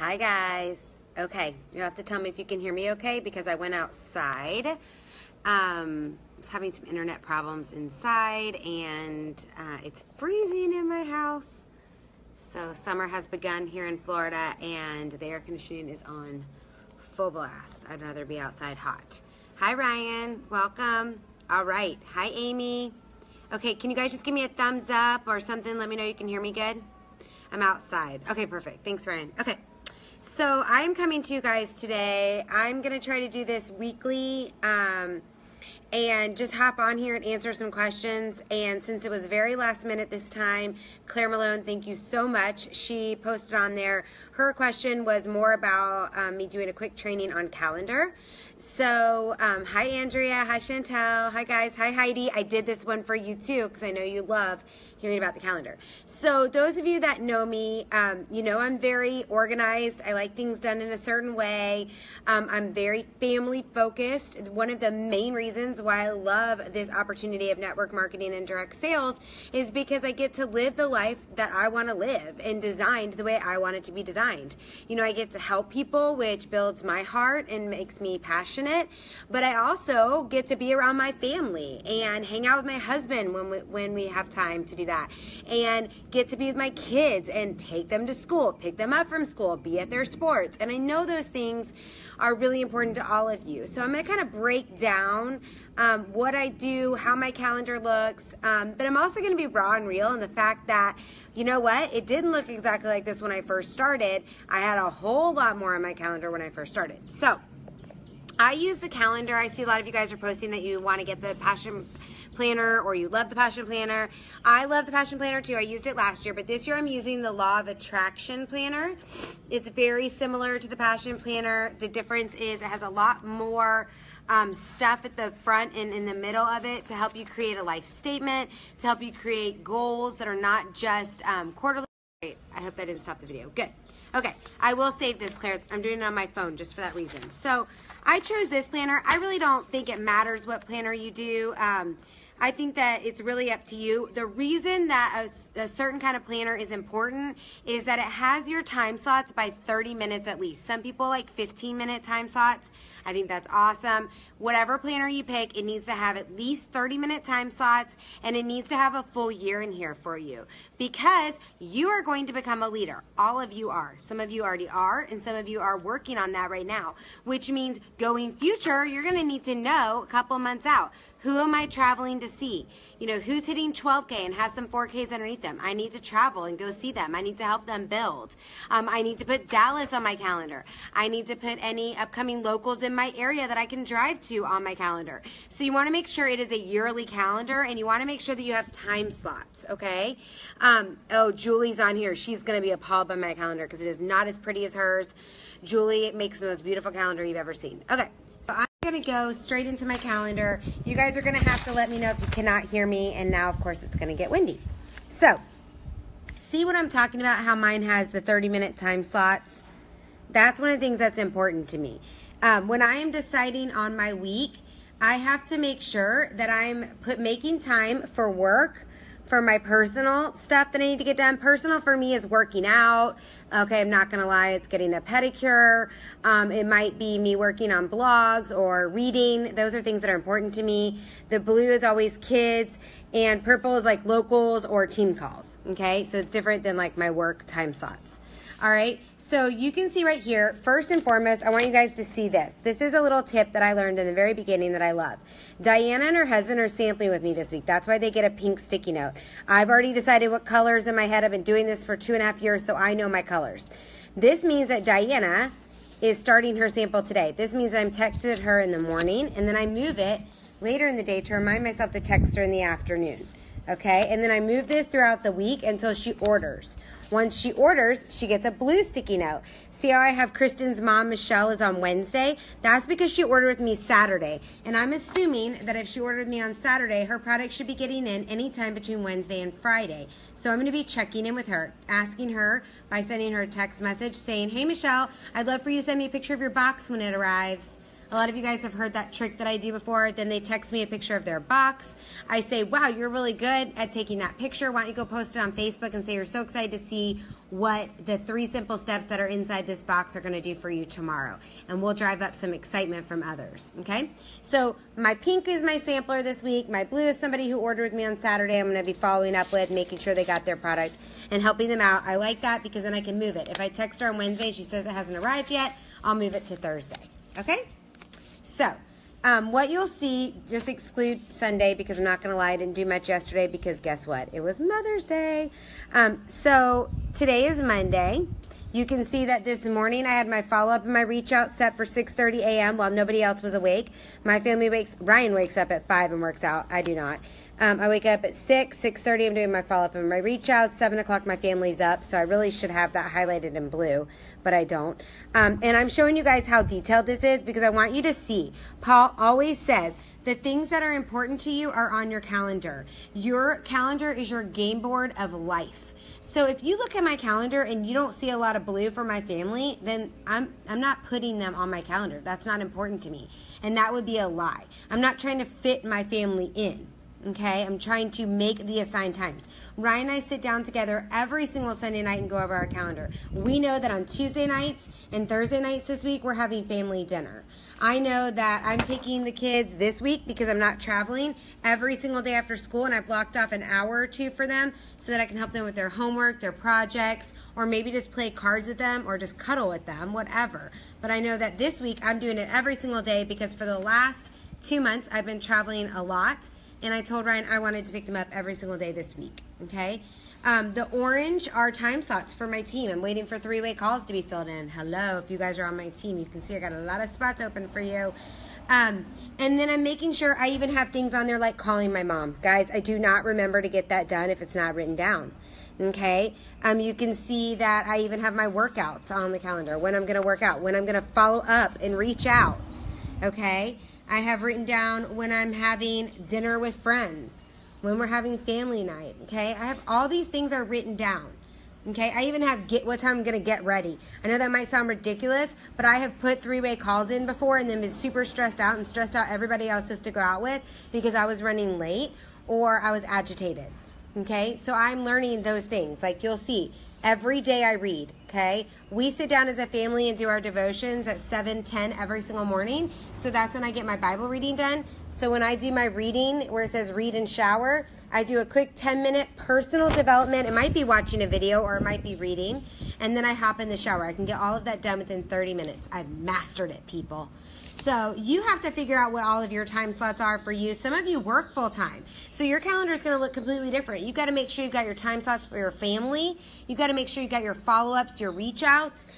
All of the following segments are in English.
Hi guys. Okay, you have to tell me if you can hear me okay because I went outside. I was having some internet problems inside and it's freezing in my house. So summer has begun here in Florida and the air conditioning is on full blast. I'd rather be outside hot. Hi Ryan, welcome. All right, hi Amy. Okay, can you guys just give me a thumbs up or something? Let me know you can hear me good. I'm outside. Okay, perfect. Thanks, Ryan. Okay, so I'm coming to you guys today. I'm going to try to do this weekly and just hop on here and answer some questions. And since it was very last minute this time, Claire Malone, thank you so much. She posted on there. Her question was more about me doing a quick training on calendar. So, hi Andrea, hi Chantel, hi guys, hi Heidi. I did this one for you too because I know you love hearing about the calendar. So those of you that know me, you know I'm very organized. I like things done in a certain way. I'm very family focused. One of the main reasons why I love this opportunity of network marketing and direct sales is because I get to live the life that I want to live and designed the way I want it to be designed. You know, I get to help people, which builds my heart and makes me passionate. But I also get to be around my family and hang out with my husband when we have time to do that, and get to be with my kids and take them to school, pick them up from school, be at their sports. And I know those things are really important to all of you. So I'm going to kind of break down what I do, how my calendar looks, but I'm also going to be raw and real in the fact that, you know what, it didn't look exactly like this when I first started. I had a whole lot more on my calendar when I first started. So I use the calendar. I see a lot of you guys are posting that you want to get the Passion Planner or you love the Passion Planner. I love the Passion Planner too. I used it last year, but this year I'm using the Law of Attraction Planner. It's very similar to the Passion Planner. The difference is it has a lot more stuff at the front and in the middle of it to help you create a life statement, to help you create goals that are not just quarterly. I hope that didn't stop the video. Good. Okay, I will save this, Claire. I'm doing it on my phone just for that reason. So I chose this planner. I really don't think it matters what planner you do. I think that it's really up to you. The reason that a certain kind of planner is important is that it has your time slots by 30 minutes at least. Some people like 15-minute time slots. I think that's awesome. Whatever planner you pick, it needs to have at least 30-minute time slots, and it needs to have a full year in here for you because you are going to become a leader. All of you are. Some of you already are, and some of you are working on that right now, which means going future, you're going to need to know a couple months out. Who am I traveling to see? You know, who's hitting 12K and has some 4Ks underneath them? I need to travel and go see them. I need to help them build. I need to put Dallas on my calendar. I need to put any upcoming locals in my area that I can drive to on my calendar. So you want to make sure it is a yearly calendar, and you want to make sure that you have time slots, okay? Oh, Julie's on here. She's going to be appalled by my calendar because it is not as pretty as hers. Julie makes the most beautiful calendar you've ever seen. Okay. So I'm going to go straight into my calendar. You guys are going to have to let me know if you cannot hear me. And now, of course, it's going to get windy. So, see what I'm talking about, how mine has the 30-minute time slots? That's one of the things that's important to me. When I am deciding on my week, I have to make sure that I'm making time for work, for my personal stuff that I need to get done. Personal for me is working out. Okay, I'm not gonna lie, it's getting a pedicure. It might be me working on blogs or reading. Those are things that are important to me. The blue is always kids, and purple is like locals or team calls. Okay, so it's different than like my work time slots. All right, so you can see right here, first and foremost, I want you guys to see this. This is a little tip that I learned in the very beginning that I love. Diana and her husband are sampling with me this week. That's why they get a pink sticky note. I've already decided what colors in my head. I've been doing this for 2.5 years, so I know my colors. This means that Diana is starting her sample today. This means I'm texted her in the morning, and then I move it later in the day to remind myself to text her in the afternoon. Okay, and then I move this throughout the week until she orders. Once she orders, she gets a blue sticky note. See how I have Kristen's mom, Michelle, is on Wednesday? That's because she ordered with me Saturday. And I'm assuming that if she ordered with me on Saturday, her product should be getting in anytime between Wednesday and Friday. So I'm going to be checking in with her, asking her by sending her a text message saying, hey, Michelle, I'd love for you to send me a picture of your box when it arrives. A lot of you guys have heard that trick that I do before. Then they text me a picture of their box. I say, wow, you're really good at taking that picture. Why don't you go post it on Facebook and say you're so excited to see what the 3 simple steps that are inside this box are going to do for you tomorrow. And we'll drive up some excitement from others, okay? So my pink is my sampler this week. My blue is somebody who ordered with me on Saturday. I'm going to be following up with, making sure they got their product and helping them out. I like that because then I can move it. If I text her on Wednesday, she says it hasn't arrived yet, I'll move it to Thursday, okay? So what you'll see, just exclude Sunday because I'm not going to lie, I didn't do much yesterday because guess what? It was Mother's Day. So today is Monday. You can see that this morning I had my follow-up and my reach-out set for 6:30 a.m. while nobody else was awake. My family Ryan wakes up at 5 and works out. I do not. I wake up at 6:30, I'm doing my follow-up and my reach-out. 7 o'clock, my family's up, so I really should have that highlighted in blue, but I don't. And I'm showing you guys how detailed this is because I want you to see. Paul always says, the things that are important to you are on your calendar. Your calendar is your game board of life. So if you look at my calendar and you don't see a lot of blue for my family, then I'm not putting them on my calendar. That's not important to me. And that would be a lie. I'm not trying to fit my family in. Okay, I'm trying to make the assigned times. Ryan and I sit down together every single Sunday night and go over our calendar. We know that on Tuesday nights and Thursday nights this week, we're having family dinner. I know that I'm taking the kids this week because I'm not traveling every single day after school, and I blocked off an hour or two for them so that I can help them with their homework, their projects, or maybe just play cards with them or just cuddle with them, whatever. But I know that this week I'm doing it every single day because for the last 2 months I've been traveling a lot. And I told Ryan I wanted to pick them up every single day this week, okay? The orange are time slots for my team. I'm waiting for 3-way calls to be filled in. Hello, if you guys are on my team, you can see I got a lot of spots open for you. And then I'm making sure I even have things on there like calling my mom. Guys, I do not remember to get that done if it's not written down, okay? You can see that I even have my workouts on the calendar, when I'm going to work out, when I'm going to follow up and reach out, okay? I have written down when I'm having dinner with friends, when we're having family night, okay? I have all these things are written down, okay? I even have what time I'm going to get ready. I know that might sound ridiculous, but I have put 3-way calls in before and then been super stressed out and stressed out everybody else to go out with because I was running late or I was agitated, okay? So I'm learning those things. Like you'll see, every day I read, okay? We sit down as a family and do our devotions at 7:10 every single morning. So that's when I get my Bible reading done. So when I do my reading, where it says read and shower, I do a quick 10-minute personal development. It might be watching a video or it might be reading. And then I hop in the shower. I can get all of that done within 30 minutes. I've mastered it, people. So you have to figure out what all of your time slots are for you. Some of you work full time. So your calendar is going to look completely different. You've got to make sure you've got your time slots for your family. You've got to make sure you've got your follow-ups, your reach outs.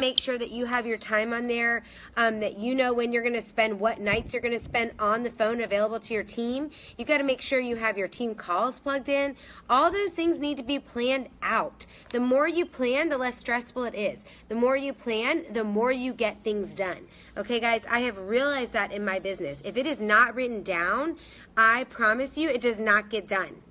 Make sure that you have your time on there, that you know when you're going to spend, what nights you're going to spend on the phone available to your team. You've got to make sure you have your team calls plugged in. All those things need to be planned out. The more you plan, the less stressful it is. The more you plan, the more you get things done. Okay, guys, I have realized that in my business. If it is not written down, I promise you it does not get done.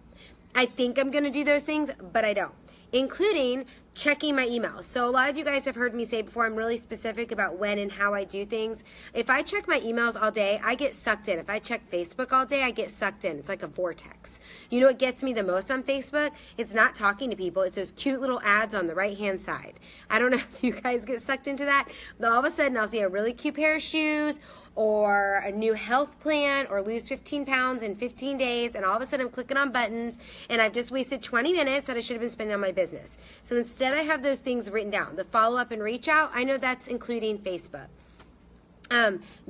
I think I'm going to do those things, but I don't, including checking my emails. So a lot of you guys have heard me say before, I'm really specific about when and how I do things. If I check my emails all day, I get sucked in. If I check Facebook all day, I get sucked in. It's like a vortex. You know what gets me the most on Facebook? It's not talking to people. It's those cute little ads on the right-hand side. I don't know if you guys get sucked into that, but all of a sudden I'll see a really cute pair of shoes or a new health plan or lose 15 pounds in 15 days, and all of a sudden I'm clicking on buttons and I've just wasted 20 minutes that I should have been spending on my business. So instead I have those things written down. The follow-up and reach out, I know that's including Facebook.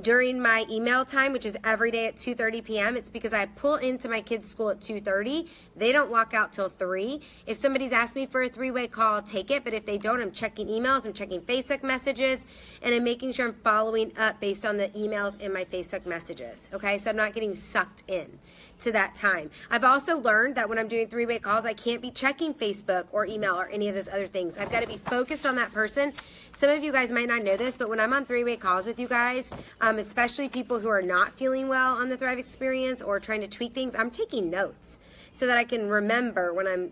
During my email time, which is every day at 2:30 p.m., it's because I pull into my kids' school at 2:30. They don't walk out till 3. If somebody's asked me for a 3-way call, I'll take it. But if they don't, I'm checking emails, I'm checking Facebook messages, and I'm making sure I'm following up based on the emails in my Facebook messages. Okay, so I'm not getting sucked in to that time. I've also learned that when I'm doing 3-way calls, I can't be checking Facebook or email or any of those other things. I've got to be focused on that person. Some of you guys might not know this, but when I'm on 3-way calls with you guys, especially people who are not feeling well on the Thrive Experience or trying to tweak things, I'm taking notes. so that I can remember when I'm,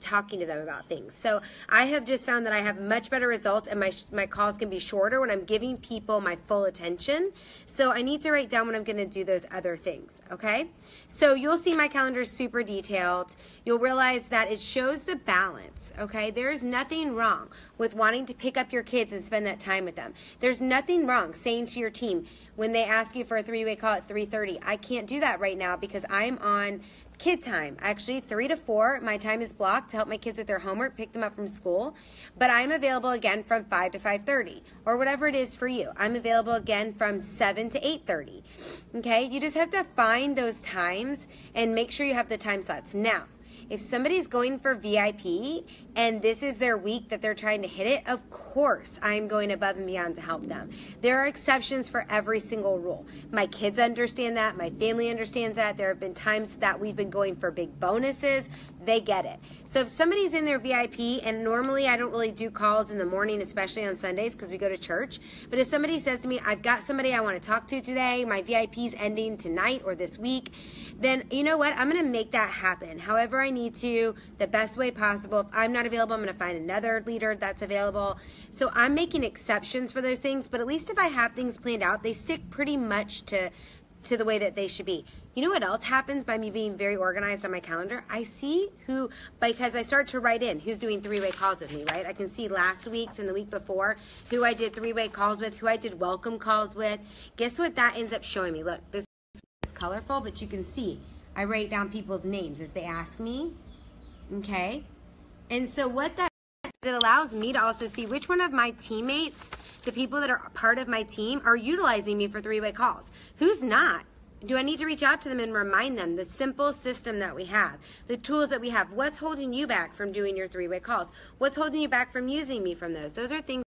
talking to them about things. So I have just found that I have much better results, and my calls can be shorter when I'm giving people my full attention. So I need to write down when I'm going to do those other things, okay? So you'll see my calendar is super detailed. You'll realize that it shows the balance, okay? There's nothing wrong with wanting to pick up your kids and spend that time with them. There's nothing wrong saying to your team, when they ask you for a 3-way call at 3:30, I can't do that right now because I'm on kid time. Actually, 3 to 4, my time is blocked to help my kids with their homework, pick them up from school. But I'm available again from 5 to 5:30, or whatever it is for you. I'm available again from 7 to 8:30. Okay, you just have to find those times and make sure you have the time slots. Now, if somebody's going for VIP and this is their week that they're trying to hit it, of course I'm going above and beyond to help them. There are exceptions for every single rule. My kids understand that. My family understands that. There have been times that we've been going for big bonuses. They get it. So if somebody's in their VIP, and normally I don't really do calls in the morning, especially on Sundays because we go to church, but if somebody says to me, I've got somebody I want to talk to today, my VIP's ending tonight or this week, then you know what? I'm going to make that happen however I need to, the best way possible. If I'm not available, I'm going to find another leader that's available. So I'm making exceptions for those things, but at least if I have things planned out, they stick pretty much to the way that they should be. You know what else happens by me being very organized on my calendar? I see who, because I start to write in who's doing 3-way calls with me, right? I can see last week's and the week before who I did 3-way calls with, who I did welcome calls with. Guess what that ends up showing me? Look, this is colorful, but you can see I write down people's names as they ask me, okay? And so what that does, it allows me to also see which one of my teammates, the people that are part of my team, are utilizing me for 3-way calls. Who's not? Do I need to reach out to them and remind them the simple system that we have, the tools that we have? What's holding you back from doing your 3-way calls? What's holding you back from using me from those? Those are things